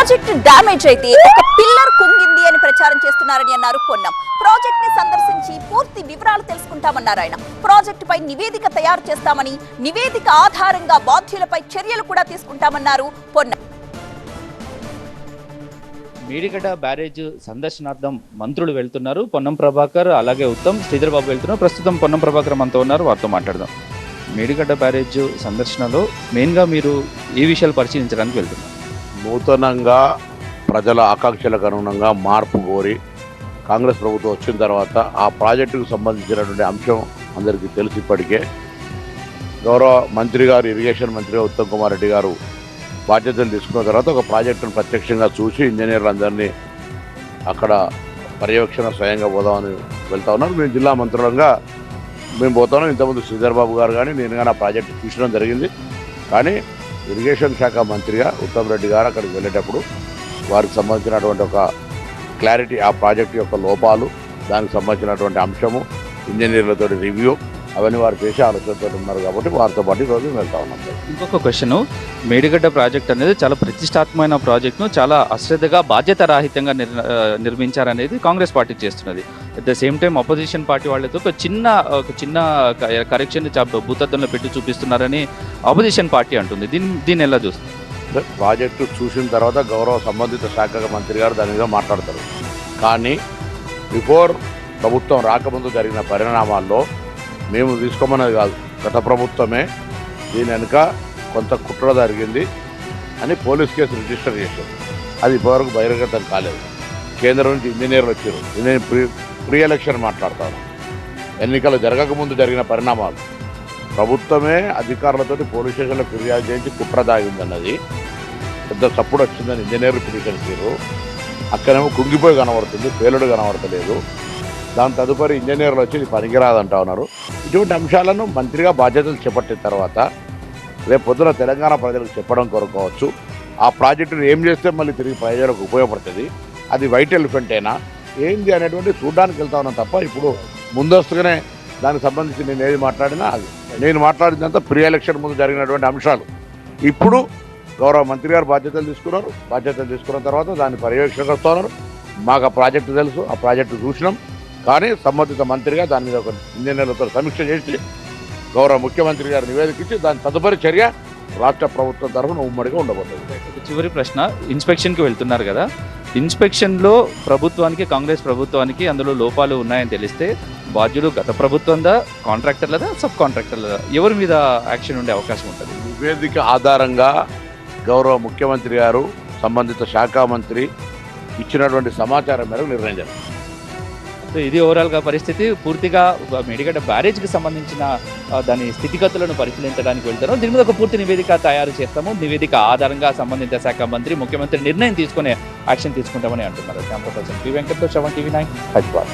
Project damage అయితే ఒక pillar కుంగింది అని ప్రచారం చేస్తున్నారని అన్నారు పొన్నం. ప్రాజెక్ట్ ని సందర్శించి పూర్తి వివరాలు తెలుసుకుంటామన్నారు ఆయన. ప్రాజెక్టు పై నివేదిక తయారు చేస్తామని, నివేదిక ఆధారంగా బాధ్యులపై చర్యలు కూడా తీసుకుంటామన్నారు పొన్నం. మేడిగడ్డ బ్యారేజ్ సందర్శనార్థం మంత్రులు వెళ్తున్నారు. పొన్నం ప్రభాకర్ అలాగే ఉత్తమ్ శ్రీధర్ బాబు వెళ్తున్నారు. ప్రస్తుతం పొన్నం ప్రభాకర్ మనతో ఉన్నారు, వారితో మాట్లాడదాం. మేడిగడ్డ బ్యారేజ్ సందర్శనలో మెయిన్గా మీరు ఏ విషయాలు పరిశీలించడానికి వెళ్తున్నారు? నూతనంగా ప్రజల ఆకాంక్షలకు అనుగుణంగా మార్పు కోరి కాంగ్రెస్ ప్రభుత్వం వచ్చిన తర్వాత ఆ ప్రాజెక్టుకు సంబంధించినటువంటి అంశం అందరికీ తెలిసి ఇప్పటికే గౌరవ మంత్రి గారు, ఇరిగేషన్ మంత్రిగా ఉత్తమ్ కుమార్ రెడ్డి గారు బాధ్యతలు తీసుకున్న తర్వాత ఒక ప్రాజెక్టును ప్రత్యక్షంగా చూసి ఇంజనీర్లందరినీ అక్కడ పర్యవేక్షణ స్వయంగా పోదామని వెళ్తా ఉన్నారు. మేము జిల్లా మంత్రులంగా మేము పోతాను. ఇంతకుముందు శ్రీధర్ బాబు గారు కానీ నేను కానీ ఆ ప్రాజెక్టు చూసడం జరిగింది. కానీ ఇరిగేషన్ శాఖ మంత్రిగా ఉత్తమ్ రెడ్డి గారు అక్కడికి వెళ్ళేటప్పుడు వారికి సంబంధించినటువంటి ఒక క్లారిటీ, ఆ ప్రాజెక్టు యొక్క లోపాలు, దానికి సంబంధించినటువంటి అంశము, ఇంజనీర్లతో రివ్యూ అవన్నీ వారు చేసే ఆలోచనతో ఉన్నారు కాబట్టి వారితో పాటు ఈరోజు వెళ్తా ఉన్నాం. ఇంకొక క్వశ్చన్, మేడిగడ్డ ప్రాజెక్ట్ అనేది చాలా ప్రతిష్టాత్మకమైన ప్రాజెక్టును చాలా అశ్రద్ధగా, బాధ్యత రాహిత్యంగా నిర్మించారనేది కాంగ్రెస్ పార్టీ చేస్తున్నది. At the same time opposition party వాళ్ళతో ఒక చిన్న కరెక్షన్ భూతత్వంలో పెట్టి చూపిస్తున్నారని అపోజిషన్ పార్టీ అంటుంది. దీన్ని ఎలా చూస్తుంది? ప్రాజెక్టు చూసిన తర్వాత గౌరవ సంబంధిత శాఖ మంత్రి గారు దాని మీద మాట్లాడతారు. కానీ బిఫోర్ ప్రభుత్వం రాకముందు జరిగిన పరిణామాల్లో మేము తీసుకోమన్నది కాదు, గత ప్రభుత్వమే దీని వెనుక కొంత కుట్ర జరిగింది అని పోలీస్ కేసు రిజిస్టర్ చేశారు. అది ఇప్పటివరకు బహిర్గతం కాలేదు. కేంద్రం నుంచి ఇంజనీర్లు వచ్చారు. నేను ప్రీ ఎలక్షన్ మాట్లాడతాను. ఎన్నికలు జరగకముందు జరిగిన పరిణామాలు, ప్రభుత్వమే అధికారులతో పోలీస్ స్టేషన్లో ఫిర్యాదు చేయించి కుట్ర దాగిందన్నది పెద్ద చప్పుడు వచ్చిందని ఇంజనీర్లు పిటిషన్ ఇచ్చారు. అక్కడేమో కుంగిపోయి కనబడుతుంది, పేలుడు కనబడతలేదు. దాని తదుపరి ఇంజనీర్లు వచ్చి ఇది పనికిరాదంటా ఉన్నారు. ఇటువంటి అంశాలను మంత్రిగా బాధ్యతలు చేపట్టిన తర్వాత రేపు పొద్దున తెలంగాణ ప్రజలకు చెప్పడం కొరకోవచ్చు. ఆ ప్రాజెక్టును ఏం చేస్తే మళ్ళీ తిరిగి ప్రజలకు ఉపయోగపడుతుంది, అది వైట్ ఎలిఫెంట్ అయినా ఏంది అనేటువంటి చూడడానికి వెళ్తా ఉన్నాం తప్ప ఇప్పుడు ముందస్తుగానే దానికి సంబంధించి నేను ఏది మాట్లాడినా అది నేను మాట్లాడిందంతా ప్రీ ఎలక్షన్ ముందు జరిగినటువంటి అంశాలు. ఇప్పుడు గౌరవ మంత్రి గారు బాధ్యతలు తీసుకున్నారు. బాధ్యతలు తీసుకున్న తర్వాత దాన్ని పర్యవేక్షణకు వస్తున్నారు. మాకు ఆ ప్రాజెక్టు తెలుసు, ఆ ప్రాజెక్టు చూసినాం. కానీ సంబంధిత మంత్రిగా దాని మీద ఒక ఇంజనీర్లతో సమీక్ష చేసి గౌరవ ముఖ్యమంత్రి గారు నివేదిక ఇచ్చి దాని తదుపరి చర్య రాష్ట్ర ప్రభుత్వం తరఫున ఉమ్మడిగా ఉండబోతుంది. చివరి ప్రశ్న, ఇన్స్పెక్షన్కి వెళ్తున్నారు కదా, ఇన్స్పెక్షన్లో ప్రభుత్వానికి, కాంగ్రెస్ ప్రభుత్వానికి అందులో లోపాలు ఉన్నాయని తెలిస్తే బాధ్యులు గత ప్రభుత్వందా, కాంట్రాక్టర్లదా, సబ్ కాంట్రాక్టర్లదా, ఎవరి మీద యాక్షన్ ఉండే అవకాశం ఉంటుంది? నివేదిక ఆధారంగా గౌరవ ముఖ్యమంత్రి గారు, సంబంధిత శాఖ మంత్రి ఇచ్చినటువంటి సమాచారం మేరకు నిర్ణయం జరిగింది. సో ఇది ఓవరాల్గా పరిస్థితి. పూర్తిగా మేడిగడ్డ బ్యారేజ్కి సంబంధించిన దాని స్థితిగతులను పరిశీలించడానికి వెళ్తారు. దీని మీద ఒక పూర్తి నివేదిక తయారు చేస్తాము. నివేదిక ఆధారంగా సంబంధిత శాఖ మంత్రి, ముఖ్యమంత్రి నిర్ణయం తీసుకునే యాక్షన్ తీసుకుంటామని అంటున్నారు. కెమెరా పర్సన్ పి వెంకట్తో, 7 TV 9 హైదరాబాద్.